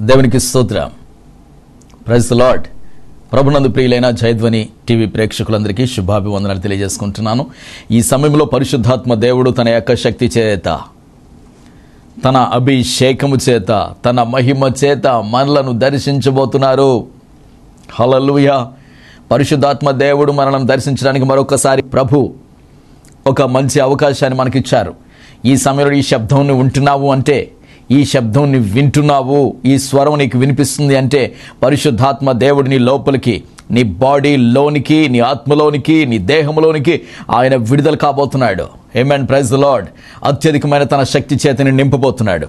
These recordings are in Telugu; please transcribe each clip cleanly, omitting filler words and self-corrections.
దేవునికి స్తోత్రం. Praise the lord. ప్రభునందు ప్రియులైన జయధ్వని టీవీ ప్రేక్షకులందరికీ శుభాభివందనాలు తెలియజేసుకుంటున్నాను. ఈ సమయంలో పరిశుద్ధాత్మ దేవుడు తన యొక్క శక్తి చేత, తన అభిషేకము చేత, తన మహిమ చేత మనలను దర్శించబోతున్నారు. హల్లెలూయా. పరిశుద్ధాత్మ దేవుడు మనల్ని దర్శించడానికి మరొకసారి ప్రభు ఒక మంచి అవకాశాన్ని మనకిచ్చారు. ఈ సమయంలో ఈ శబ్దం ఉంటున్నావు అంటే, ఈ శబ్దం వింటున్నావు, ఈ స్వరం నీకు వినిపిస్తుంది అంటే పరిశుద్ధాత్మ దేవుడు నీ లోపలికి, నీ బాడీలోనికి, నీ ఆత్మలోనికి, నీ దేహంలోనికి ఆయన విడుదల కాబోతున్నాడు. ఆమేన్. Praise the lord. అత్యధికమైన తన శక్తి చేతని నింపబోతున్నాడు.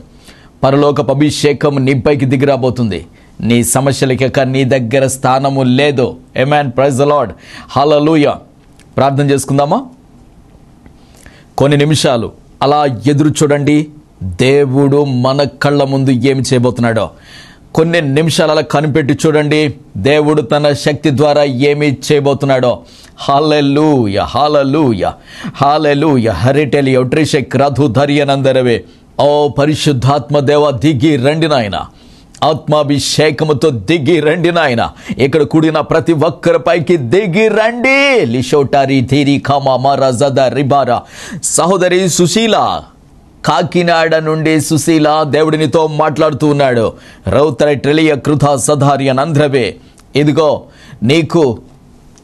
పరలోకపు అభిషేకం నీపైకి దిగిరాబోతుంది. నీ సమస్యలకి నీ దగ్గర స్థానము లేదు. Amen. Praise the lord. Hallelujah. ప్రార్థన చేసుకుందామా? కొన్ని నిమిషాలు అలా ఎదురు చూడండి. దేవుడు మన కళ్ళ ముందు ఏమి చేయబోతున్నాడో కొన్ని నిమిషాలు అలా కనిపెట్టి చూడండి. దేవుడు తన శక్తి ద్వారా ఏమి చేయబోతున్నాడో. హల్లెలూయా, హల్లెలూయా, హల్లెలూయా. హరిటెలి ఒట్రిషక్ రథు ధర్యనందరవే. ఓ పరిశుద్ధాత్మ దేవ, దిగి రండి నాయన. ఆత్మాభిషేకముతో దిగి రండి నాయన. ఇక్కడ కూడిన ప్రతి ఒక్కరిపైకి దిగి రండి. లిషోటారి ధీరి ఖమా మరజద రిబారా. సహోదరి సుశీల, కాకినాడ నుండి సుశీల, దేవుడినితో మాట్లాడుతూ ఉన్నాడు. రౌతర ట్రెలియ కృత సధార్య నంద్రవే. ఇదిగో నీకు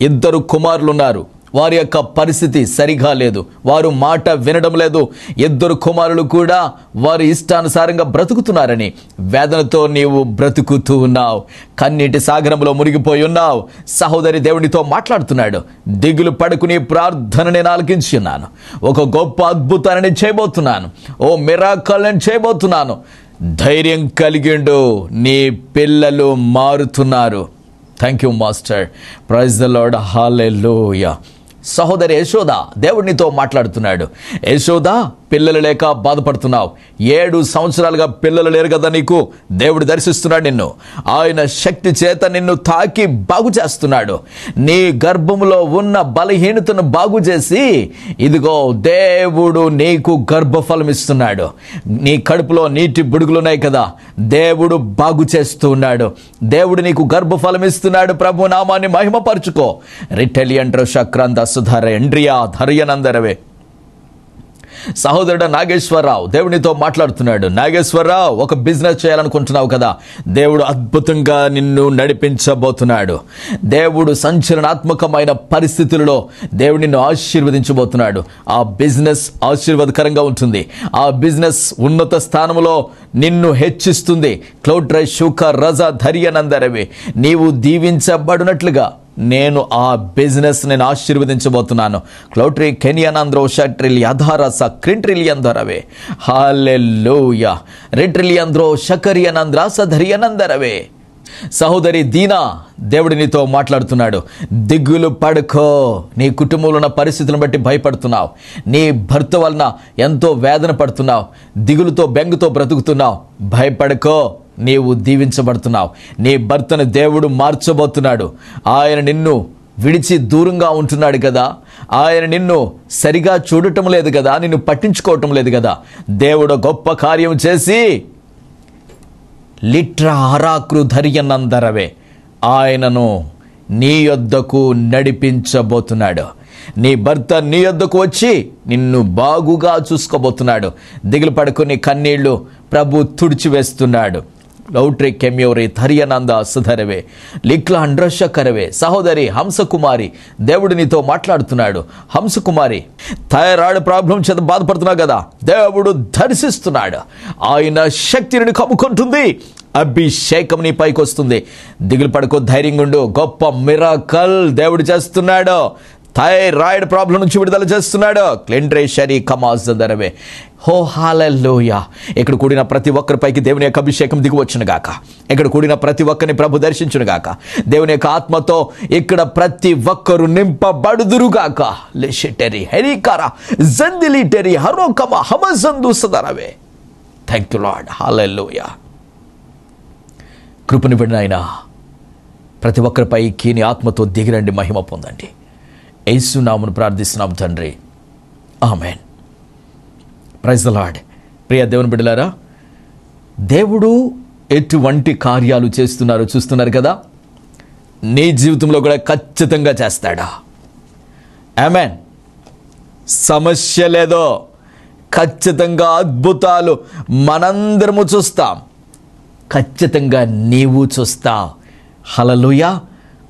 2 కుమారులున్నారు. వారి యొక్క పరిస్థితి సరిగా లేదు. వారు మాట వినడం లేదు. 2 కుమారులు కూడా వారి ఇష్టానుసారంగా బ్రతుకుతున్నారని వేదనతో నీవు బ్రతుకుతూ ఉన్నావు. కన్నీటి సాగరంలో మునిగిపోయి ఉన్నావు. సహోదరి దేవునితో మాట్లాడుతున్నాడు. దిగులు పడుకుని ప్రార్థన నేను ఆలకించి ఉన్నాను. ఒక గొప్ప అద్భుతాన్ని చేయబోతున్నాను. ఓ మిరాకల్ని చేయబోతున్నాను. ధైర్యం కలిగిండు. నీ పిల్లలు మారుతున్నారు. Thank you master. Praise the lord. Hallelujah. సహోదరి యశోద, దేవుడినితో మాట్లాడుతున్నాడు. యశోద, పిల్లలు లేక బాధపడుతున్నావు. 7 సంవత్సరాలుగా పిల్లలు లేరు కదా నీకు. దేవుడు దర్శిస్తున్నాడు నిన్ను. ఆయన శక్తి చేత నిన్ను తాకి బాగు చేస్తున్నాడు. నీ గర్భములో ఉన్న బలహీనతను బాగు చేసి ఇదిగో దేవుడు నీకు గర్భఫలం ఇస్తున్నాడు. నీ కడుపులో నీటి బుడుగులున్నాయి కదా, దేవుడు బాగు చేస్తూ ఉన్నాడు. దేవుడు నీకు గర్భఫలం ఇస్తున్నాడు. ప్రభు నామాన్ని మహిమపరచుకో. రిటెలియంట్రో శక్రంద సుధార ఎండ్రియా ధర్యనందరవే. సహోదరుడు నాగేశ్వరరావు దేవునితో మాట్లాడుతున్నాడు. నాగేశ్వరరావు, ఒక బిజినెస్ చేయాలనుకుంటున్నావు కదా, దేవుడు అద్భుతంగా నిన్ను నడిపించబోతున్నాడు. దేవుడు సంచలనాత్మకమైన పరిస్థితులలో దేవుడు నిన్ను ఆశీర్వదించబోతున్నాడు. ఆ బిజినెస్ ఆశీర్వాదకరంగా ఉంటుంది. ఆ బిజినెస్ ఉన్నత స్థానంలో నిన్ను హెచ్చిస్తుంది. క్లౌట్రై శుక రజ ధర్యనందరవి. నీవు దీవించబడినట్లుగా నేను ఆ బిజినెస్ నేను ఆశీర్వదించబోతున్నాను. క్లౌట్రీ కెనియనంద్రో షట్రిలి అధారస క్రింట్రిలియందరవే. హల్లెలూయా. రెట్రిలియంద్రో షకరియనంద్రాస ధర్యనందరవే. సహోదరి దీనా, దేవుడు నీతో మాట్లాడుతున్నాడు. దిగులు పడుకో. నీ కుటుంబంలో ఉన్న పరిస్థితులను బట్టి భయపడుతున్నావు. నీ భర్త వలన ఎంతో వేదన పడుతున్నావు. దిగులుతో బెంగతో బ్రతుకుతున్నావు. భయపడుకో. నీవు దీవించబడుతున్నావు. నీ భర్తను దేవుడు మార్చబోతున్నాడు. ఆయన నిన్ను విడిచి దూరంగా ఉంటున్నాడు కదా, ఆయన నిన్ను సరిగా చూడటం లేదు కదా, నిన్ను పట్టించుకోవటం లేదు కదా. దేవుడు గొప్ప కార్యం చేసి లిట్రా హరాక్రు ధర్యనందరవే ఆయనను నీ యొద్దకు నడిపించబోతున్నాడు. నీ భర్త నీ యొద్దకు వచ్చి నిన్ను బాగుగా చూసుకోబోతున్నాడు. దిగులు పడుకుని కన్నీళ్లు ప్రభు తుడిచివేస్తున్నాడు. లౌట్రి కెమ్యోరి ధర్యనంద సుధరవే లిక్లా అండ్రషకరవే. సహోదరి హంసకుమారి, దేవుడు నీతో మాట్లాడుతున్నాడు. హంసకుమారి, థైరాయిడ్ ప్రాబ్లం చేత బాధపడుతున్నావు కదా, దేవుడు దర్శిస్తున్నాడు. ఆయన శక్తిని కమ్ముకుంటుంది. అభిషేకం నీ పైకి వస్తుంది. దిగులు పడుకో, ధైర్యంగా ఉండు. గొప్ప మిరాకల్ దేవుడు చేస్తున్నాడు. థైరాయిడ్ ప్రాబ్లం నుంచి విడుదల చేస్తున్నాడు. క్లెండ్రేషరి కమాజదరవే. హో హల్లెలూయా. ఇక్కడ కూడిన ప్రతి ఒక్కరిపైకి దేవుని యొక్క అభిషేకం దిగివచ్చును గాక. ఇక్కడ కూడిన ప్రతి ఒక్కరిని ప్రభు దర్శించును గాక. దేవుని యొక్క ఆత్మతో ఇక్కడ ప్రతి ఒక్కరు నింపబడుదురుగాక. లెషెటరి హెరికారా జందిలిటరి హరోకమ హమజందు సదరవే. Thank you lord. హల్లెలూయా. కృపను విడిన ఆయన ప్రతి ఒక్కరిపైకి నీ ఆత్మతో దిగిరండి, మహిమ పొందండి. యేసు నామమున ప్రార్థిస్తున్నాం తండ్రి. ఆమేన్. Praise the lord. ప్రియ దేవుని బిడ్డలారా, దేవుడు ఎటువంటి కార్యాలు చేస్తున్నారో చూస్తున్నారు కదా. నీ జీవితంలో కూడా ఖచ్చితంగా చేస్తాడా? ఆమేన్. సమస్య లేదో, ఖచ్చితంగా అద్భుతాలు మనందరము చూస్తాం. ఖచ్చితంగా నీవు చూస్తావు. హల్లెలూయా.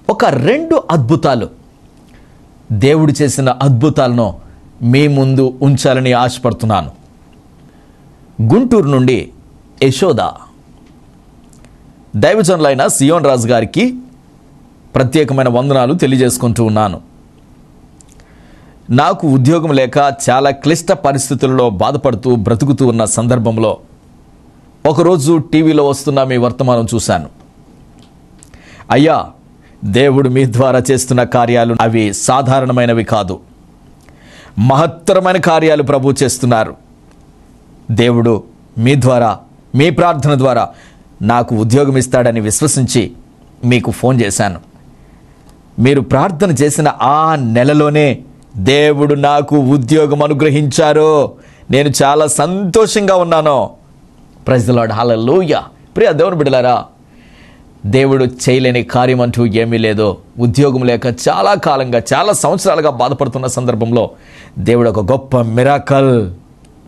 ఒక 2 అద్భుతాలు, దేవుడు చేసిన అద్భుతాలను మీ ముందు ఉంచాలని ఆశపడుతున్నాను. గుంటూరు నుండి యశోద దైవజనులైన సియోన్ రాజు గారికి ప్రత్యేకమైన వందనాలు తెలియజేసుకుంటూ ఉన్నాను. నాకు ఉద్యోగం లేక చాలా క్లిష్ట పరిస్థితుల్లో బాధపడుతూ బ్రతుకుతూ ఉన్న సందర్భంలో ఒకరోజు టీవీలో వస్తున్న మీ వర్తమానం చూశాను. అయ్యా, దేవుడు మీ ద్వారా చేస్తున్న కార్యాలు అవి సాధారణమైనవి కాదు, మహత్తరమైన కార్యాలు ప్రభు చేస్తున్నారు. దేవుడు మీ ద్వారా, మీ ప్రార్థన ద్వారా నాకు ఉద్యోగం ఇస్తాడని విశ్వసించి మీకు ఫోన్ చేశాను. మీరు ప్రార్థన చేసిన ఆ నెలలోనే దేవుడు నాకు ఉద్యోగం అనుగ్రహించారు. నేను చాలా సంతోషంగా ఉన్నాను. Praise the lord. హల్లెలూయా. ప్రియ దేవుని బిడ్డలారా, దేవుడు చేయలేని కార్యం అంటూ ఏమీ లేదు. ఉద్యోగం లేక చాలా కాలంగా, చాలా సంవత్సరాలుగా బాధపడుతున్న సందర్భంలో దేవుడు ఒక గొప్ప మిరాకల్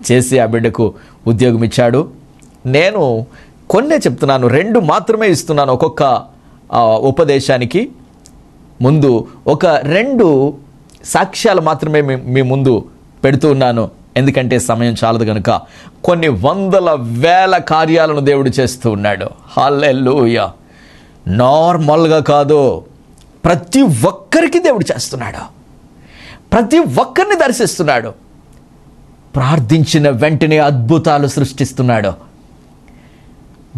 చేసి ఆ బిడ్డకు ఉద్యోగం ఇచ్చాడు. నేను కొన్నే చెప్తున్నాను, 2 మాత్రమే ఇస్తున్నాను. ఒక్కొక్క ఉపదేశానికి ముందు ఒక 2 సాక్ష్యాలు మాత్రమే మీ ముందు పెడుతూ ఉన్నాను. ఎందుకంటే సమయం చాలదు కనుక. కొన్ని వందల వేల కార్యాలను దేవుడు చేస్తూ ఉన్నాడు. హల్లెలూయా. నార్మల్గా కాదు, ప్రతి ఒక్కరికి దేవుడు చేస్తున్నాడు. ప్రతి ఒక్కరిని దర్శిస్తున్నాడు. ప్రార్థించిన వెంటనే అద్భుతాలు సృష్టిస్తున్నాడు.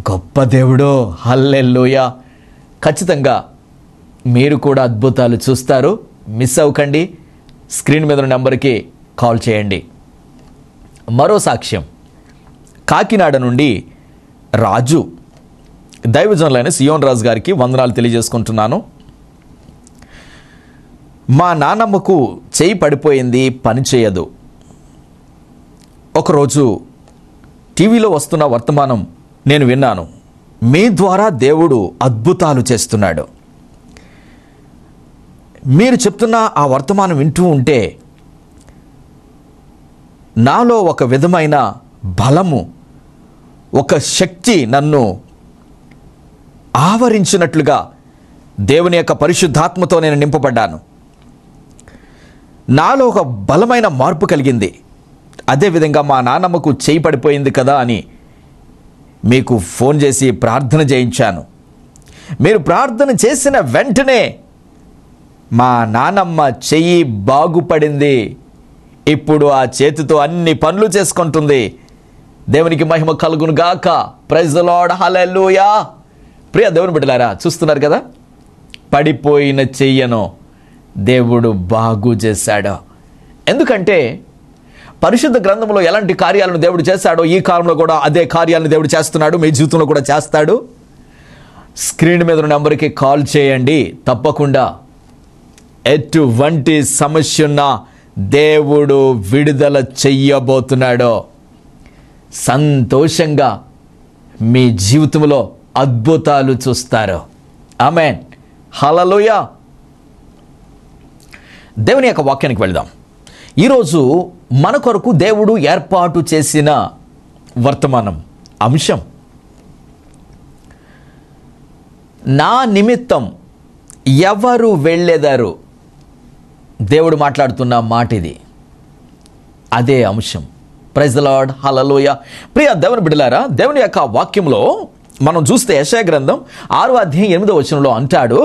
గొప్ప దేవుడు. హల్లెలూయా. ఖచ్చితంగా మీరు కూడా అద్భుతాలు చూస్తారు. మిస్ అవ్వకండి. స్క్రీన్ మీద ఉన్న నెంబర్కి కాల్ చేయండి. మరో సాక్ష్యం, కాకినాడ నుండి రాజు దైవజనులైన సియోన్ రాజు గారికి వందనాలు తెలియజేసుకుంటున్నాను. మా నాన్నమ్మకు చేయి పడిపోయింది, పని చేయదు. ఒకరోజు టీవీలో వస్తున్న వర్తమానం నేను విన్నాను. మీ ద్వారా దేవుడు అద్భుతాలు చేస్తున్నాడు. మీరు చెప్తున్న ఆ వర్తమానం వింటూ ఉంటే నాలో ఒక విధమైన బలము, ఒక శక్తి నన్ను ఆవరించినట్లుగా దేవుని యొక్క పరిశుద్ధాత్మతో నేను నింపబడ్డాను. నాలో ఒక బలమైన మార్పు కలిగింది. అదేవిధంగా మా నాన్నమ్మకు చేయి పడిపోయింది కదా అని మీకు ఫోన్ చేసి ప్రార్థన చేయించాను. మీరు ప్రార్థన చేసిన వెంటనే మా నానమ్మ చెయ్యి బాగుపడింది. ఇప్పుడు ఆ చేతితో అన్ని పనులు చేసుకుంటుంది. దేవునికి మహిమ కలుగును గాక. Praise the lord. హల్లెలూయా. ప్రియ దేవుని బిడ్డలారా, చూస్తున్నారు కదా, పడిపోయిన చెయ్యను దేవుడు బాగు చేశాడు. ఎందుకంటే పరిశుద్ధ గ్రంథంలో ఎలాంటి కార్యాలను దేవుడు చేశాడో ఈ కాలంలో కూడా అదే కార్యాలను దేవుడు చేస్తున్నాడు. మీ జీవితంలో కూడా చేస్తాడు. స్క్రీన్ మీద ఉన్న నెంబర్కి కాల్ చేయండి. తప్పకుండా ఎటువంటి సమస్య ఉన్నా దేవుడు విడుదల చెయ్యబోతున్నాడు. సంతోషంగా మీ జీవితంలో అద్భుతాలు చూస్తారు. ఆమేన్. హల్లెలూయా. దేవుని యొక్క వాక్యానికి వెళ్దాం. ఈరోజు మన కొరకు దేవుడు ఏర్పాటు చేసిన వర్తమానం అంశం, నా నిమిత్తం ఎవరు వెళ్ళెదరు. దేవుడు మాట్లాడుతున్న మాట ఇది. అదే అంశం. Praise the lord. హల్లెలూయా. ప్రియ దేవుని బిడ్డలారా, దేవుని యొక్క వాక్యంలో మనం చూస్తే యెషయా గ్రంథం 6వ అధ్యాయం 8వ వచనంలో అంటాడు,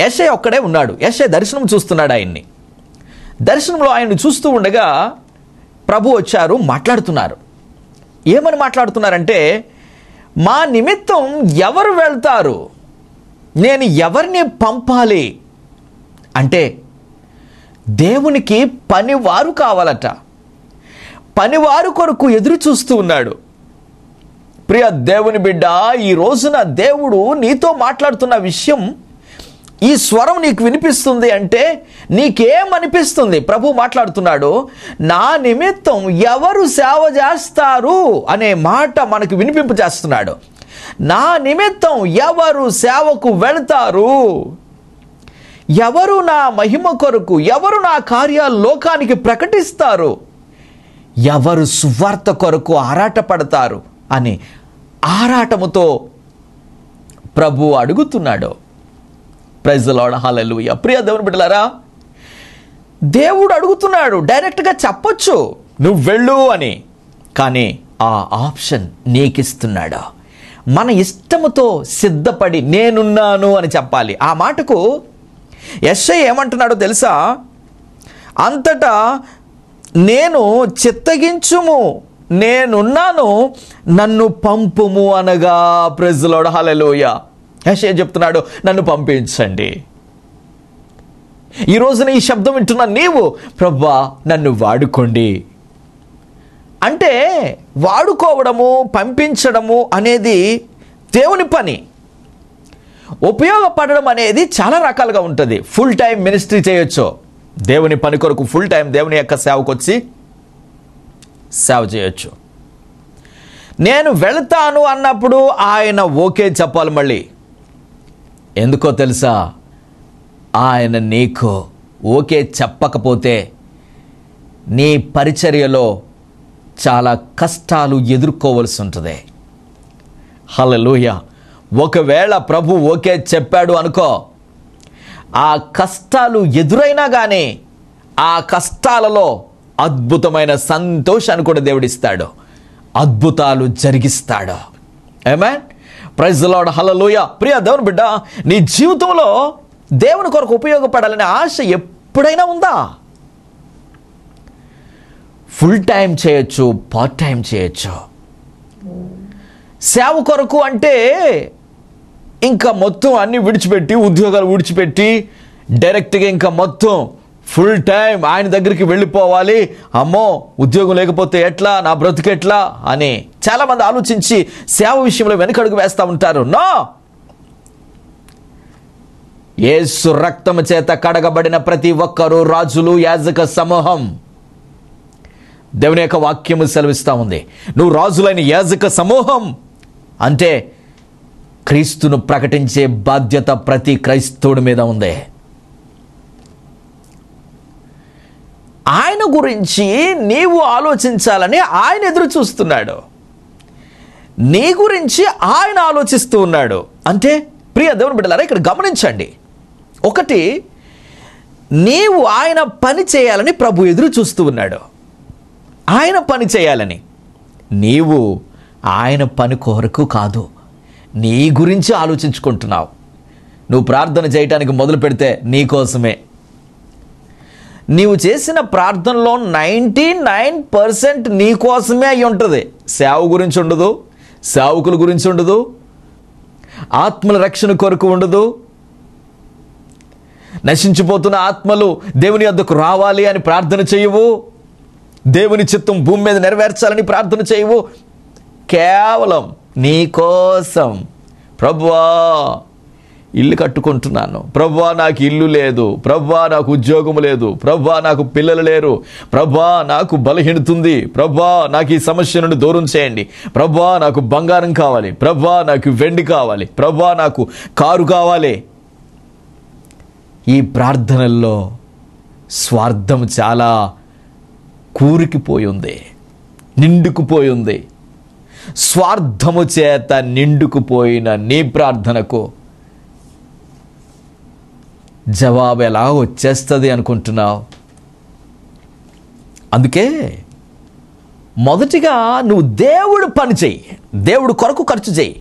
యెషయా ఒక్కడే ఉన్నాడు. యెషయా దర్శనం చూస్తున్నాడు. ఆయన్ని దర్శనంలో ఆయన్ని చూస్తూ ఉండగా ప్రభు వచ్చారు, మాట్లాడుతున్నారు. ఏమని మాట్లాడుతున్నారంటే, మా నిమిత్తం ఎవరు వెళ్తారు, నేను ఎవరిని పంపాలి అంటే దేవునికి పనివారు కావాలట. పనివారు కొరకు ఎదురు చూస్తూ ఉన్నాడు. ప్రియ దేవుని బిడ్డ, ఈ రోజున దేవుడు నీతో మాట్లాడుతున్న విషయం, ఈ స్వరం నీకు వినిపిస్తుంది అంటే నీకేమనిపిస్తుంది? ప్రభు మాట్లాడుతున్నాడు, నా నిమిత్తం ఎవరు సేవ చేస్తారు అనే మాట మనకు వినిపింపజేస్తున్నాడు. నా నిమిత్తం ఎవరు సేవకు వెళతారు? ఎవరు నా మహిమ కొరకు, ఎవరు నా కార్యాలు లోకానికి ప్రకటిస్తారు? ఎవరు సువార్త కొరకు ఆరాటపడతారు అని ఆరాటముతో ప్రభు అడుగుతున్నాడు. Praise the lord, hallelujah. ప్రియ దేవుని బిడ్డలారా, దేవుడు అడుగుతున్నాడు. డైరెక్ట్గా చెప్పొచ్చు నువ్వు వెళ్ళు అని, కానీ ఆ ఆప్షన్ నీకిస్తున్నాడు. మన ఇష్టముతో సిద్ధపడి నేనున్నాను అని చెప్పాలి. ఆ మాటకు యెషయా ఏమంటున్నాడో తెలుసా? అంతటా నేను చిత్తగించుము, నేనున్నాను, నన్ను పంపుము అనగా. ప్రైజ్ ది లార్డ్, హల్లెలూయా. యెషయా చెప్తున్నాడు, నన్ను పంపించండి. ఈ రోజున ఈ శబ్దం వింటున్న నీవు, ప్రభువా నన్ను వాడుకోండి అంటే, వాడుకోవడము, పంపించడము అనేది దేవుని పని. ఉపయోగపడడం అనేది చాలా రకాలుగా ఉంటుంది. ఫుల్ టైం మినిస్ట్రీ చేయొచ్చు, దేవుని పని కొరకు ఫుల్ టైం దేవుని యొక్క సేవకు వచ్చి సేవ చేయొచ్చు. నేను వెళ్తాను అన్నప్పుడు ఆయన ఓకే చెప్పాలి. మళ్ళీ ఎందుకో తెలుసా? ఆయన నీకు ఓకే చెప్పకపోతే నీ పరిచర్యలో చాలా కష్టాలు ఎదుర్కోవలసి ఉంటుంది. హల్లెలూయా. ఒకవేళ ప్రభు ఓకే చెప్పాడు అనుకో, ఆ కష్టాలు ఎదురైనా కానీ ఆ కష్టాలలో అద్భుతమైన సంతోషాన్ని కూడా దేవుడిస్తాడు, అద్భుతాలు జరిగిస్తాడు. ఆమేన్. Praise the lord, hallelujah. ప్రియ దేవుని బిడ్డ, నీ జీవితంలో దేవుని కొరకు ఉపయోగపడాలనే ఆశ ఎప్పుడైనా ఉందా? ఫుల్ టైం చేయొచ్చు, పార్ట్ టైం చేయొచ్చు. సేవ కొరకు అంటే ఇంకా మొత్తం అన్ని విడిచిపెట్టి, ఉద్యోగాలు విడిచిపెట్టి డైరెక్ట్గా ఇంకా మొత్తం ఫుల్ టైం ఆయన దగ్గరికి వెళ్ళిపోవాలి. అమ్మో ఉద్యోగం లేకపోతే ఎట్లా, నా బ్రతుకు ఎట్లా అని చాలామంది ఆలోచించి సేవ విషయంలో వెనకడుగు వేస్తూ ఉంటారు. నో, యేసు రక్తము చేత కడగబడిన ప్రతి ఒక్కరూ రాజులు, యాజక సమూహం. దేవుని యొక్క వాక్యము సెలవిస్తూ ఉంది, నువ్వు రాజులైన యాజక సమూహం అంటే క్రీస్తును ప్రకటించే బాధ్యత ప్రతి క్రైస్తవుడి మీద ఉంది. ఆయన గురించి నీవు ఆలోచించాలని ఆయన ఎదురు చూస్తున్నాడు. నీ గురించి ఆయన ఆలోచిస్తూ ఉన్నాడు. అంటే ప్రియ దేవుని బిడ్డలారా, ఇక్కడ గమనించండి. ఒకటి, నీవు ఆయన పని చేయాలని ప్రభు ఎదురు చూస్తూ ఉన్నాడు. ఆయన పని చేయాలని. నీవు ఆయన పని కొరకు కాదు, నీ గురించి ఆలోచించుకుంటున్నావు. నువ్వు ప్రార్థన చేయటానికి మొదలు పెడితే నీ కోసమే. నీవు చేసిన ప్రార్థనలో 99% నీ కోసమే అయి ఉంటుంది. సేవ గురించి ఉండదు, సేవకుల గురించి ఉండదు, ఆత్మల రక్షణ కొరకు ఉండదు, నశించిపోతున్న ఆత్మలు దేవుని వద్దకు రావాలి అని ప్రార్థన చేయవు, దేవుని చిత్తం భూమి మీద నెరవేర్చాలని ప్రార్థన చేయవు. కేవలం నీ కోసం, ప్రభువా ఇల్లు కట్టుకుంటున్నాను, ప్రభువా నాకు ఇల్లు లేదు, ప్రభువా నాకు ఉద్యోగం లేదు, ప్రభువా నాకు పిల్లలు లేరు, ప్రభువా నాకు బలహీనత ఉంది, ప్రభువా నాకు ఈ సమస్య నుండి దూరం చేయండి, ప్రభువా నాకు బంగారం కావాలి, ప్రభువా నాకు వెండి కావాలి, ప్రభువా నాకు కారు కావాలి. ఈ ప్రార్థనల్లో స్వార్థం చాలా కూరికిపోయి ఉంది, నిండుకుపోయి ఉంది. స్వార్థము చేత నిండుకుపోయిన నీ ప్రార్థనకు జవాబు ఎలా వచ్చేస్తుంది అనుకుంటున్నావు? అందుకే మొదటిగా నువ్వు దేవుడు పని చెయ్యి, దేవుడు కొరకు ఖర్చు చెయ్యి.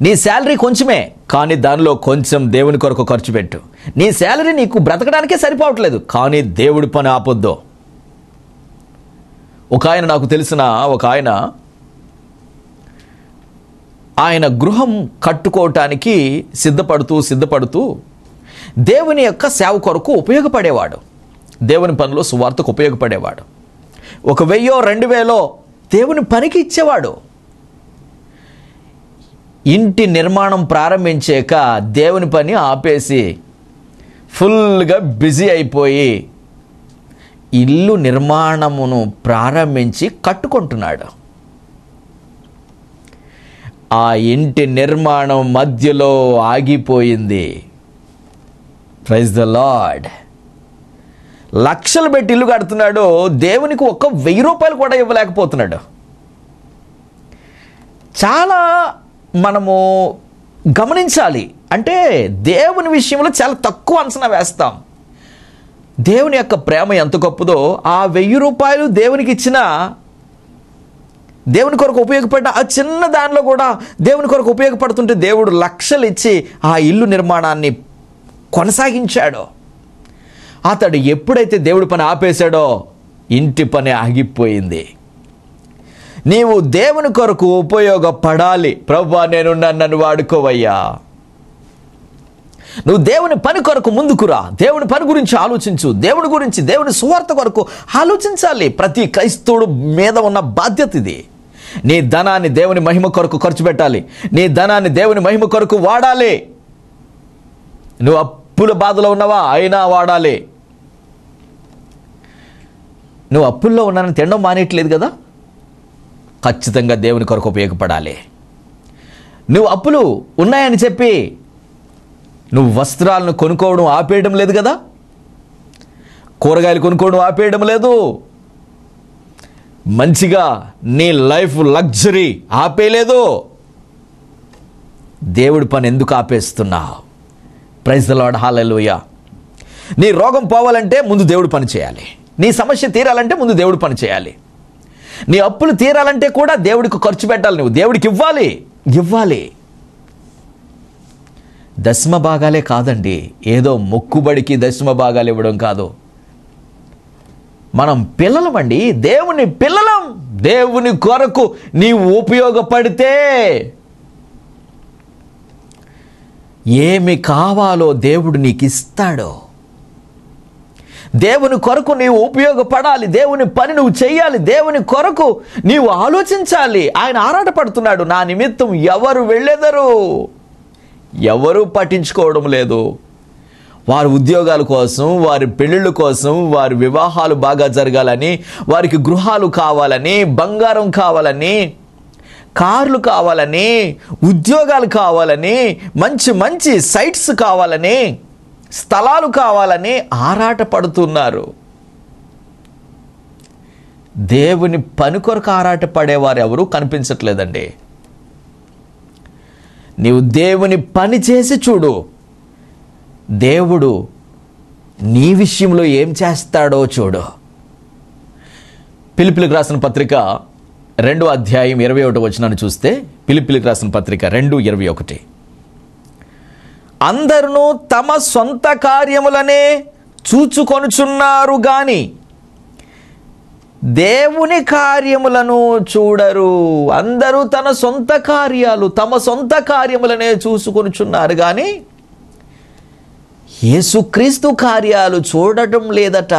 నీ శాలరీ కొంచెమే, కానీ దానిలో కొంచెం దేవుని కొరకు ఖర్చు పెట్టు. నీ శాలరీ నీకు బ్రతకడానికే సరిపోవట్లేదు, కానీ దేవుడి పని ఆపొద్దు. ఒక ఆయన, నాకు తెలిసిన ఒక ఆయన గృహం కట్టుకోవటానికి సిద్ధపడుతూ దేవుని యొక్క సేవ కొరకు ఉపయోగపడేవాడు, దేవుని పనిలో సువార్తకు ఉపయోగపడేవాడు. 1000-2000 దేవుని పనికి ఇచ్చేవాడు. ఇంటి నిర్మాణం ప్రారంభించాక దేవుని పని ఆపేసి ఫుల్గా బిజీ అయిపోయి ఇల్లు నిర్మాణమును ప్రారంభించి కట్టుకుంటున్నాడు. ఆ ఇంటి నిర్మాణం మధ్యలో ఆగిపోయింది. Praise the lord. లక్షలు పెట్టి ఇల్లు కడుతున్నాడు, దేవునికి ఒక్క 1000 రూపాయలు కూడా ఇవ్వలేకపోతున్నాడు. చాలా మనము గమనించాలి. అంటే దేవుని విషయంలో చాలా తక్కువ అంచనా వేస్తాం. దేవుని యొక్క ప్రేమ ఎంత గొప్పదో, ఆ 1000 రూపాయలు దేవునికి ఇచ్చినా, దేవుని కొరకు ఉపయోగపడ్డ ఆ చిన్న దానిలో కూడా దేవుని కొరకు ఉపయోగపడుతుంటే దేవుడు లక్షలు ఇచ్చి ఆ ఇల్లు నిర్మాణాన్ని కొనసాగించాడు. అతడు ఎప్పుడైతే దేవుడి పని ఆపేశాడో ఇంటి పని ఆగిపోయింది. నీవు దేవుని కొరకు ఉపయోగపడాలి. ప్రభువా నేను నన్ను వాడుకోవయ్యా. నువ్వు దేవుని పని కొరకు ముందుకురా. దేవుని పని గురించి ఆలోచించు. దేవుని గురించి, దేవుని సువార్త కొరకు ఆలోచించాలి. ప్రతి క్రైస్తవుడు మీద ఉన్న బాధ్యత ఇది. నీ ధనాన్ని దేవుని మహిమ కొరకు ఖర్చు పెట్టాలి. నీ ధనాన్ని దేవుని మహిమ కొరకు వాడాలి. నువ్వు అప్పుల బాధలో ఉన్నావా, అయినా వాడాలి. నువ్వు అప్పుల్లో ఉన్నానని తినడం మానేయట్లేదు కదా, ఖచ్చితంగా దేవుని కొరకు ఉపయోగపడాలి. నువ్వు అప్పులు ఉన్నాయని చెప్పి నువ్వు వస్త్రాలను కొనుక్కోవడం ఆపేయడం లేదు కదా, కూరగాయలు కొనుక్కోవడం ఆపేయడం లేదు, మంచిగా నీ లైఫ్ లగ్జరీ ఆపేయలేదు. దేవుడి పని ఎందుకు ఆపేస్తున్నావు? Praise the lord. హల్లెలూయా. నీ రోగం పోవాలంటే ముందు దేవుడు పని చేయాలి. నీ సమస్య తీరాలంటే ముందు దేవుడు పని చేయాలి. నీ అప్పులు తీరాలంటే కూడా దేవుడికి ఖర్చు పెట్టాలి. నువ్వు దేవుడికి ఇవ్వాలి. దశమ భాగాలే కాదండి, ఏదో మొక్కుబడికి దశమ భాగాలు ఇవ్వడం కాదు. మనం పిల్లలమండి, దేవుని పిల్లలం. దేవుని కొరకు నీవు ఉపయోగపడితే ఏమి కావాలో దేవుడు నీకు ఇస్తాడు. దేవుని కొరకు నీవు ఉపయోగపడాలి. దేవుని పని నువ్వు చేయాలి. దేవుని కొరకు నీవు ఆలోచించాలి. ఆయన ఆరాటపడుతున్నాడు. నా నిమిత్తం ఎవరు వెళ్ళెదరు? ఎవరు పట్టించుకోవడం లేదు. వారి ఉద్యోగాల కోసం, వారి పెళ్ళిళ్ళ కోసం, వారి వివాహాలు బాగా జరగాలని, వారికి గృహాలు కావాలని, బంగారం కావాలని, కార్లు కావాలని, ఉద్యోగాలు కావాలని, మంచి మంచి సైట్స్ కావాలని, స్థలాలు కావాలని ఆరాటపడుతున్నారు. దేవుని పని కొరకు ఆరాటపడేవారు ఎవరు కనిపించట్లేదండి. నీవు దేవుని పని చేసి చూడు, దేవుడు నీ విషయంలో ఏం చేస్తాడో చూడు. ఫిలిప్పీయులకు రాసిన పత్రిక 2వ అధ్యాయం 21వ వచనాన్ని చూస్తే, ఫిలిప్పీయులకు రాసిన పత్రిక 2:21, అందరూ తమ సొంత కార్యములనే చూచుకొనుచున్నారు గాని దేవుని కార్యములను చూడరు. అందరూ తమ సొంత కార్యములనే చూసుకొనుచున్నారు కానీ యేసుక్రీస్తు కార్యాలు చూడటం లేదట.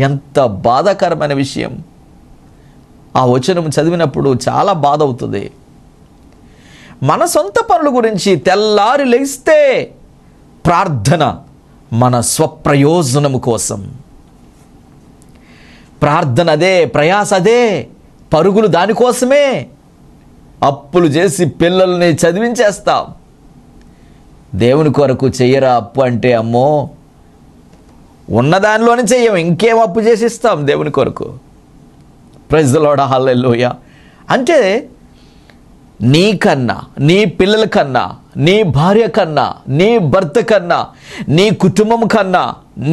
ఎంత బాధాకరమైన విషయం. ఆ వచనం చదివినప్పుడు చాలా బాధ అవుతుంది. మన సొంత పనుల గురించి తెల్లారి లేస్తే ప్రార్థన మన స్వప్రయోజనము కోసం, ప్రార్థన అదే, ప్రయాస అదే, పరుగులు దానికోసమే. అప్పులు చేసి పిల్లల్ని చదివించేస్తాం. దేవుని కొరకు చెయ్యరా అప్పు అంటే, అమ్మో ఉన్నదానిలోనే చెయ్యం, ఇంకేం అప్పు చేసిస్తాం దేవుని కొరకు. Praise the lord. హల్లెలూయా. అంటే నీకన్నా, నీ పిల్లల కన్నా, నీ భార్య కన్నా, నీ భర్త కన్నా, నీ కుటుంబం కన్నా,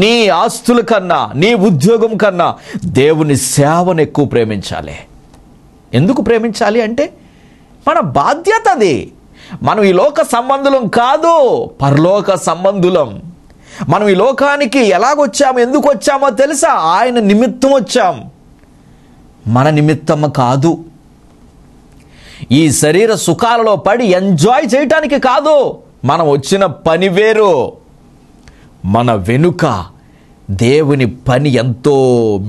నీ ఆస్తుల కన్నా, నీ ఉద్యోగం కన్నా దేవుని సేవను ఎక్కువ ప్రేమించాలి. ఎందుకు ప్రేమించాలి అంటే మన బాధ్యత అది. మనం ఈ లోక సంబంధులం కాదు, పరలోక సంబంధులం. మనం ఈ లోకానికి ఎలాగొచ్చామో, ఎందుకు వచ్చామో తెలుసా? ఆయన నిమిత్తం వచ్చాం, మన నిమిత్తము కాదు. ఈ శరీర సుఖాలలో పడి ఎంజాయ్ చేయటానికి కాదు. మనం వచ్చిన పని వేరు. మన వెనుక దేవుని పని ఎంతో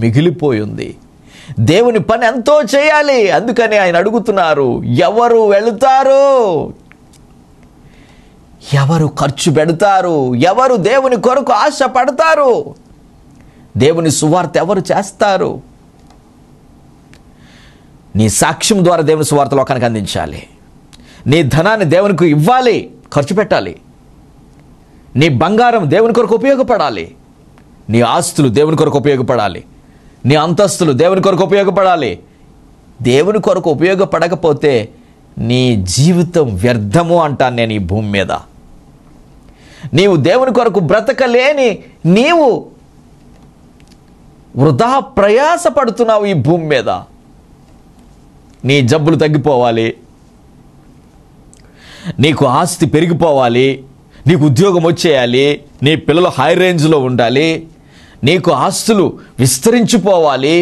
మిగిలిపోయింది. దేవుని పని ఎంతో చేయాలి. అందుకని ఆయన అడుగుతున్నారు, ఎవరు వెళుతారు? ఎవరు ఖర్చు పెడతారు? ఎవరు దేవుని కొరకు ఆశ పడతారు? దేవుని సువార్త ఎవరు చేస్తారు? నీ సాక్ష్యం ద్వారా దేవుని సువార్త లోకానికి అందించాలి. నీ ధనాన్ని దేవునికి ఇవ్వాలి, ఖర్చు పెట్టాలి. నీ బంగారం దేవుని కొరకు ఉపయోగపడాలి. నీ ఆస్తులు దేవుని కొరకు ఉపయోగపడాలి. నీ అంతస్తులు దేవుని కొరకు ఉపయోగపడాలి. దేవుని కొరకు ఉపయోగపడకపోతే నీ జీవితం వ్యర్థము అంటాను నేను ఈ భూమి మీద. నీవు దేవుని కొరకు బ్రతకలేని నీవు వృధా ప్రయాసపడుతున్నావు ఈ భూమి మీద. నీ జబ్బులు తగ్గిపోవాలి, నీకు ఆస్తి పెరిగిపోవాలి, నీకు ఉద్యోగం వచ్చేయాలి, నీ పిల్లలు హై రేంజ్లో ఉండాలి, నీకు ఆస్తులు విస్తరించిపోవాలి,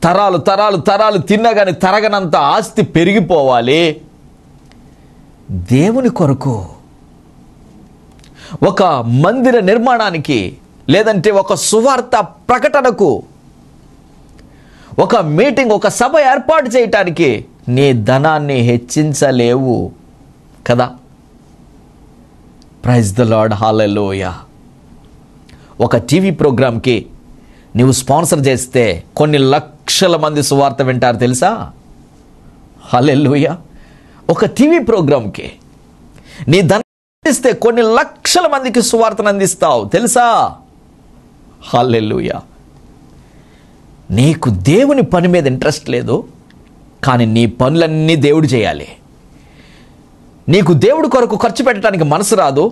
తరాలు తరాలు తరాలు తిన్నా కానీ తరగనంత ఆస్తి పెరిగిపోవాలి. దేవుని కొరకు ఒక మందిర నిర్మాణానికి, లేదంటే ఒక సువార్త ప్రకటనకు, ఒక మీటింగ్, ఒక సభ ఏర్పాటు చేయటానికి నీ ధనాన్ని హెచ్చించలేవు కదా. ప్రైజ్ ద లార్డ్, హల్లెలూయా. ఒక టీవీ ప్రోగ్రామ్కి నీవు స్పాన్సర్ చేస్తే కొన్ని లక్షల మంది సువార్త వింటారు తెలుసా. హల్లెలూయా. ఒక టీవీ ప్రోగ్రామ్కి నీ ధనం ఇస్తే కొన్ని లక్షల మందికి సువార్తను అందిస్తావు తెలుసా. హల్లెలూయా. నీకు దేవుని పని మీద ఇంట్రెస్ట్ లేదు, కానీ నీ పనులన్నీ దేవుడు చేయాలి. నీకు దేవుడి కొరకు ఖర్చు పెట్టడానికి మనసు రాదు.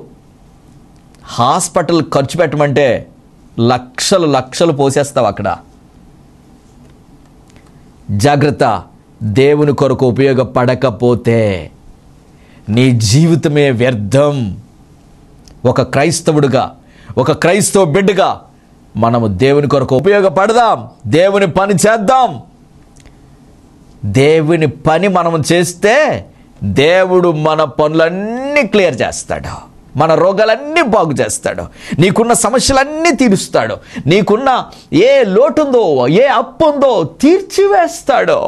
హాస్పిటల్ ఖర్చు పెట్టమంటే లక్షలు లక్షలు పోసేస్తావు అక్కడ. జాగ్రత్త, దేవుని కొరకు ఉపయోగపడకపోతే నీ జీవితమే వ్యర్థం. ఒక క్రైస్తవుడిగా, ఒక క్రైస్తవ బిడ్డగా మనము దేవుని కొరకు ఉపయోగపడదాం, దేవుని పని చేద్దాం. దేవుని పని మనము చేస్తే దేవుడు మన పనులన్నీ క్లియర్ చేస్తాడు, మన రోగాలన్నీ బాగు చేస్తాడు, నీకున్న సమస్యలన్నీ తీరుస్తాడు, నీకున్న ఏ లోటుందో ఏ అప్పు ఉందో తీర్చివేస్తాడు.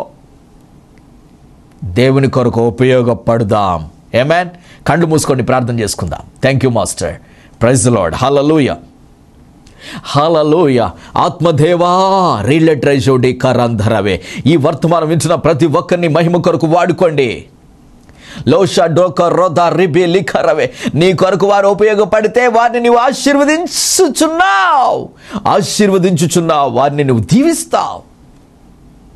దేవుని కొరకు ఉపయోగపడదాం. ఆమేన్. కళ్ళు మూసుకొని ప్రార్థన చేసుకుందాం. Thank you master. Praise the lord. Hallelujah, hallelujah. ఆత్మదేవా రీలెట్రైజోడి కరంధరవే. ఈ వర్తమానం వింటున్న ప్రతి ఒక్కరిని మహిమ కొరకు వాడుకోండి. లోషా డోక రోదా రిబి లిఖరవే. నీ కొరకు వారు ఉపయోగపడితే వారిని నువ్వు ఆశీర్వదించుచున్నావు, వారిని నువ్వు దీవిస్తావు.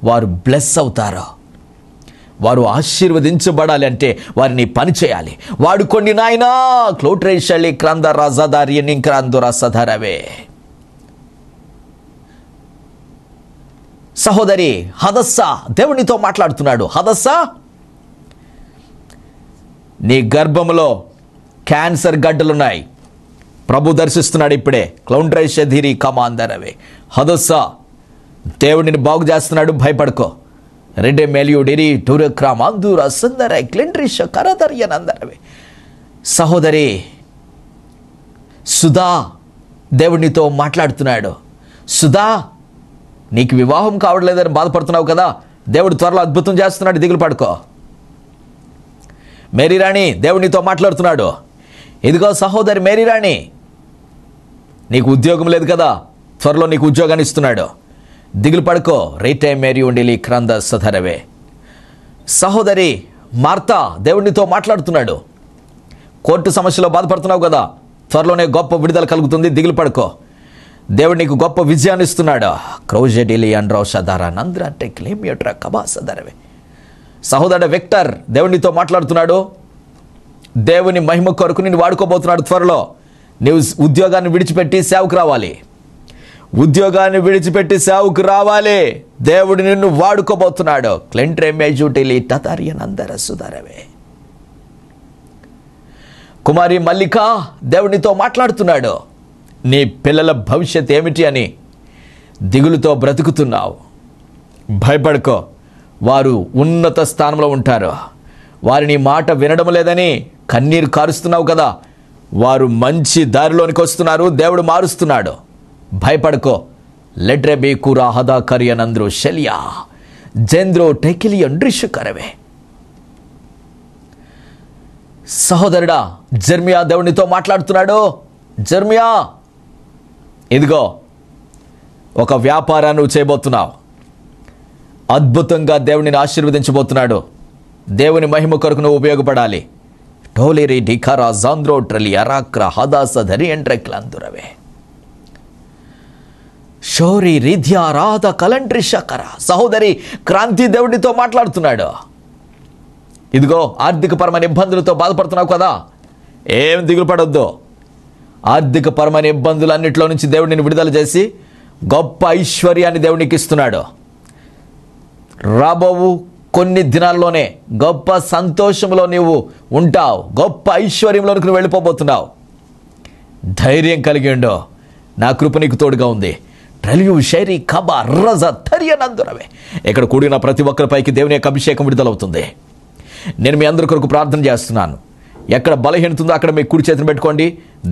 వారు బ్లెస్ అవుతారు. వారు ఆశీర్వదించబడాలి అంటే వారిని పని చేయాలి. వాడుకోండి నాయనా. క్లోట్రేషలి క్రాంద రాజాదారియని క్రాందు రసధరవే. సహోదరి హదస్సా, దేవునితో మాట్లాడుతున్నాడు. హదస్సా, నీ గర్భములో క్యాన్సర్ గడ్డలున్నాయి. ప్రభు దర్శిస్తున్నాడు ఇప్పుడే. క్లౌండ్రైషధిరి కమాందరవే. హదస్సా, దేవుడిని బాగు చేస్తున్నాడు, భయపడుకో. రెడ్డే మెలియుడిరి టూరక్రామాందూర సుందర క్లిండ్రిష కరదర్యనందరవే. సహోదరి సుధా, దేవుడినితో మాట్లాడుతున్నాడు. సుధా, నీకు వివాహం కావట్లేదని బాధపడుతున్నావు కదా, దేవుడు త్వరలో అద్భుతం చేస్తున్నాడు, దిగులు పడుకో. మేరీరాణి, దేవుడినితో మాట్లాడుతున్నాడు. ఇదిగో సహోదరి మేరీరాణి, నీకు ఉద్యోగం లేదు కదా, త్వరలో నీకు ఉద్యోగాన్ని ఇస్తున్నాడు, దిగులు పడుకో. రీటే మేరీ ఉండిలి క్రంద సధరవే. సహోదరి మార్తా, దేవుడినితో మాట్లాడుతున్నాడు. కోర్టు సమస్యలో బాధపడుతున్నావు కదా, త్వరలోనే గొప్ప విడుదల కలుగుతుంది, దిగులు పడుకో. దేవుడు నీకు గొప్ప విజయాన్ని ఇస్తున్నాడు. క్రౌజెడిలి అండ్రో సదారా నంద్ర అంటే క్లేమియట్ర కబా సదరవే. సహోదరుడు విక్టర్, దేవునితో మాట్లాడుతున్నాడు. దేవుని మహిమ కొరకు నిన్ను వాడుకోబోతున్నాడు. త్వరలో నీవు ఉద్యోగాన్ని విడిచిపెట్టి సేవకు రావాలి. ఉద్యోగాన్ని విడిచిపెట్టి సేవకు రావాలి. దేవుడు నిన్ను వాడుకోబోతున్నాడు. క్లెంట్రే మేజుటిలి టతారియనందర సుధరవే. కుమారి మల్లిక, దేవునితో మాట్లాడుతున్నాడు. నీ పిల్లల భవిష్యత్ ఏమిటి అని దిగులుతో బ్రతుకుతున్నావు, భయపడుకో. వారు ఉన్నత స్థానంలో ఉంటారు. వారిని మాట వినడం లేదని కన్నీరు కారుస్తున్నావు కదా, వారు మంచి దారిలోనికి వస్తున్నారు, దేవుడు మారుస్తున్నాడు, భయపడుకో. లెడ్రే బేకురా హదా కరియనంద్రో శల్యా జేంద్రో టెకిలియన్ రిషుకరవే. సహోదరుడా జెర్మియా, దేవునితో మాట్లాడుతున్నాడు. జెర్మియా, ఇదిగో ఒక వ్యాపారాన్ని చేయబోతున్నావు. అద్భుతంగా దేవుడిని ఆశీర్వదించబోతున్నాడు. దేవుని మహిమ కొరకు నువ్వు ఉపయోగపడాలి. టోలేరి డిఖారా జాంద్రో ట్రలి అరాక్ర హదాస ధరి ఎంట్రెక్లందురవే షోరి రిధ్యా రాధ కలంట్రి శకర. సహోదరి క్రాంతి దేవుడితో మాట్లాడుతున్నాడు. ఇదిగో ఆర్థికపరమైన ఇబ్బందులతో బాధపడుతున్నావు కదా, ఏం దిగులు పడొద్దు. ఆర్థికపరమైన ఇబ్బందులన్నింటిలో నుంచి దేవుడు నిన్ను విడుదల చేసి గొప్ప ఐశ్వర్యాన్ని దేవునికి ఇస్తున్నాడు. రాబోవు కొన్ని దినాల్లోనే గొప్ప సంతోషంలో నీవు ఉంటావు. గొప్ప ఐశ్వర్యంలోనికి నువ్వు వెళ్ళిపోబోతున్నావు. ధైర్యం కలిగి ఉండో, నా కృప నీకు తోడుగా ఉంది. ట్రలియు షైరీ కబా రజ ధైర్యనందురవే. ఇక్కడ కూడిన ప్రతి ఒక్కరిపైకి దేవుని యొక్క అభిషేకం విడుదలవుతుంది. నేను మీ అందరి కొరకు ప్రార్థన చేస్తున్నాను. ఎక్కడ బలహీనత ఉందో అక్కడ మీ కుడి చేతిని పెట్టుకోండి.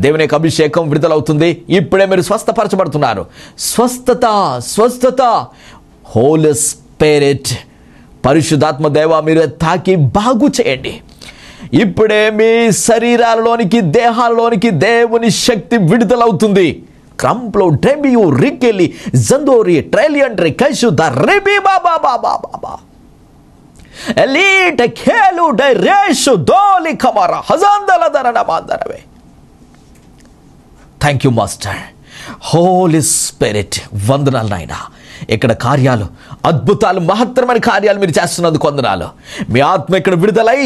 దేవుని యొక్క అభిషేకం విడుదలవుతుంది. ఇప్పుడే మీరు స్వస్థపరచబడుతున్నారు. స్వస్థత, స్వస్థత. హోలీ స్పిరిట్, పరిశుద్ధాత్మ దేవ మీరు తాకి బాగు చేయండి. ఇప్పుడే మీ శరీరాలలోనికి, దేహాల్లోనికి దేవుని శక్తి విడుదలవుతుంది. క్రంప్లో డ్రెబియు రికెలి జందోరి ట్రైలియంట్రి కైసు ద రెబి బాబా బాబా బాబా ఎలీట్ ఖేలు డైరేషు దోలి కమర హజాందల దరన మాందరవే. Thank you master. Holy spirit వందనాలు నాయనా. ఇక్కడ కార్యాలు, అద్భుతాలు, మహత్తరమైన కార్యాలు మీరు చేస్తున్నందుకు వందనాలు. మీ ఆత్మ ఇక్కడ విడుదలై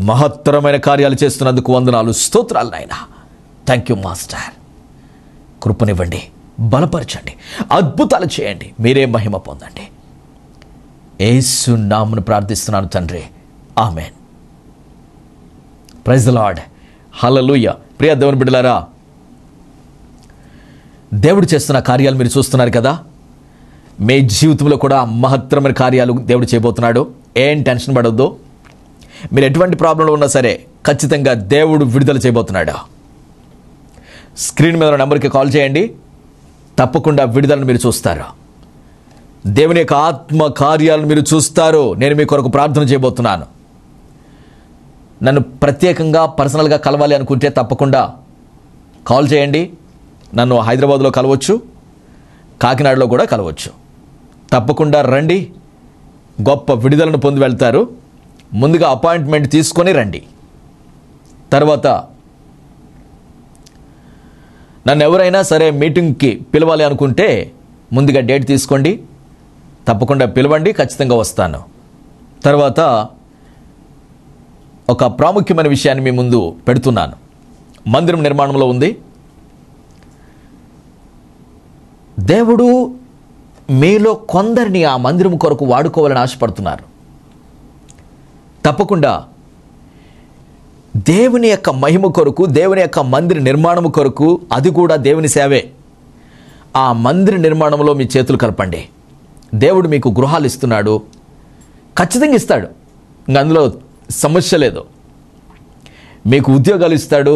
మహత్తరమైన కార్యాలు చేస్తున్నందుకు వందనాలు, స్తోత్రాలు నాయనా. Thank you master. కృపనివ్వండి, బలపరచండి, అద్భుతాలు చేయండి, మీరే మహిమ పొందండి. యేసు నామమున ప్రార్థిస్తున్నాను తండ్రి, amen. Praise the lord, hallelujah. ప్రియ దేవుని బిడ్డలారా, దేవుడు చేస్తున్న కార్యాలు మీరు చూస్తున్నారు కదా. మీ జీవితంలో కూడా మహత్తరమైన కార్యాలు దేవుడు చేయబోతున్నాడు. ఏం టెన్షన్ పడొద్దు. మీరు ఎటువంటి ప్రాబ్లంలో ఉన్నా సరే ఖచ్చితంగా దేవుడు విడుదల చేయబోతున్నాడు. స్క్రీన్ మీద ఉన్న నెంబర్కి కాల్ చేయండి. తప్పకుండా విడుదలను మీరు చూస్తారు. దేవుని యొక్క ఆత్మ కార్యాలను మీరు చూస్తారు. నేను మీ కొరకు ప్రార్థన చేయబోతున్నాను. నన్ను ప్రత్యేకంగా పర్సనల్గా కలవాలి అనుకుంటే తప్పకుండా కాల్ చేయండి. నన్ను హైదరాబాద్లో కలవచ్చు, కాకినాడలో కూడా కలవచ్చు. తప్పకుండా రండి, గొప్ప విడుదలను పొంది వెళ్తారు. ముందుగా అపాయింట్మెంట్ తీసుకొని రండి. తర్వాత నన్ను ఎవరైనా సరే మీటింగ్కి పిలవాలి అనుకుంటే ముందుగా డేట్ తీసుకోండి. తప్పకుండా పిలవండి, ఖచ్చితంగా వస్తాను. తర్వాత ఒక ప్రాముఖ్యమైన విషయాన్ని మీ ముందు పెడుతున్నాను. మందిరం నిర్మాణంలో ఉంది. దేవుడు మీలో కొందరిని ఆ మందిరం కొరకు వాడుకోవాలని ఆశపడుతున్నారు. తప్పకుండా దేవుని యొక్క మహిమ కొరకు, దేవుని యొక్క మందిర నిర్మాణం కొరకు, అది కూడా దేవుని సేవే. ఆ మందిర నిర్మాణంలో మీ చేతులు కలపండి. దేవుడు మీకు గృహాలు ఇస్తున్నాడు, ఖచ్చితంగా ఇస్తాడు. ఇంకా అందులో సమస్య లేదు. మీకు ఉద్యోగాలు ఇస్తాడు,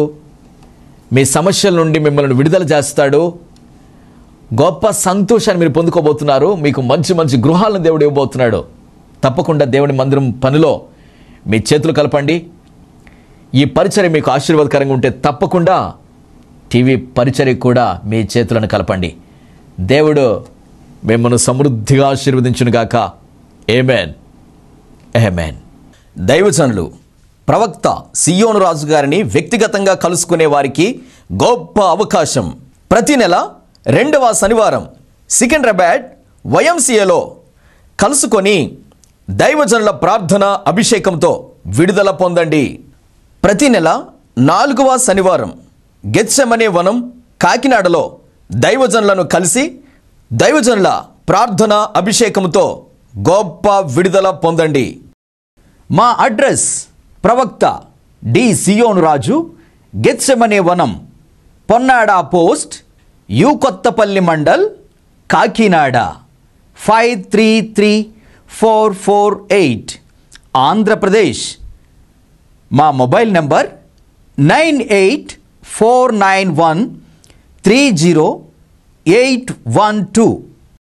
మీ సమస్యల నుండి మిమ్మల్ని విడుదల చేస్తాడు. గొప్ప సంతోషాన్ని మీరు పొందుకోబోతున్నారు. మీకు మంచి మంచి గృహాలను దేవుడు ఇవ్వబోతున్నాడు. తప్పకుండా దేవుని మందిరం పనిలో మీ చేతులు కలపండి. ఈ పరిచర్య మీకు ఆశీర్వాదకరంగా ఉంటే తప్పకుండా టీవీ పరిచర్య కూడా మీ చేతులను కలపండి. దేవుడు మిమ్మల్ని సమృద్ధిగా ఆశీర్వదించునుగాక. ఆమేన్, ఆమేన్. దైవజనులు ప్రవక్త సియోను రాజు గారిని వ్యక్తిగతంగా కలుసుకునే వారికి గొప్ప అవకాశం. ప్రతి నెల 2వ శనివారం సికింద్రాబాద్ YMCAలో కలుసుకొని దైవజనుల ప్రార్థన అభిషేకంతో విడుదల పొందండి. ప్రతి నెల 4వ శనివారం గెత్సెమనే వనం కాకినాడలో దైవజనులను కలిసి దైవజనుల ప్రార్థన అభిషేకంతో గొప్ప విడుదల పొందండి. మా అడ్రస్ ప్రవక్త డి సియోను రాజు, గెత్సెమనే వనం, పొన్నాడ పోస్ట్, యు కొత్తపల్లి మండల్, కాకినాడ 533448, ఆంధ్రప్రదేశ్. మా మొబైల్ నంబర్ 9849130812.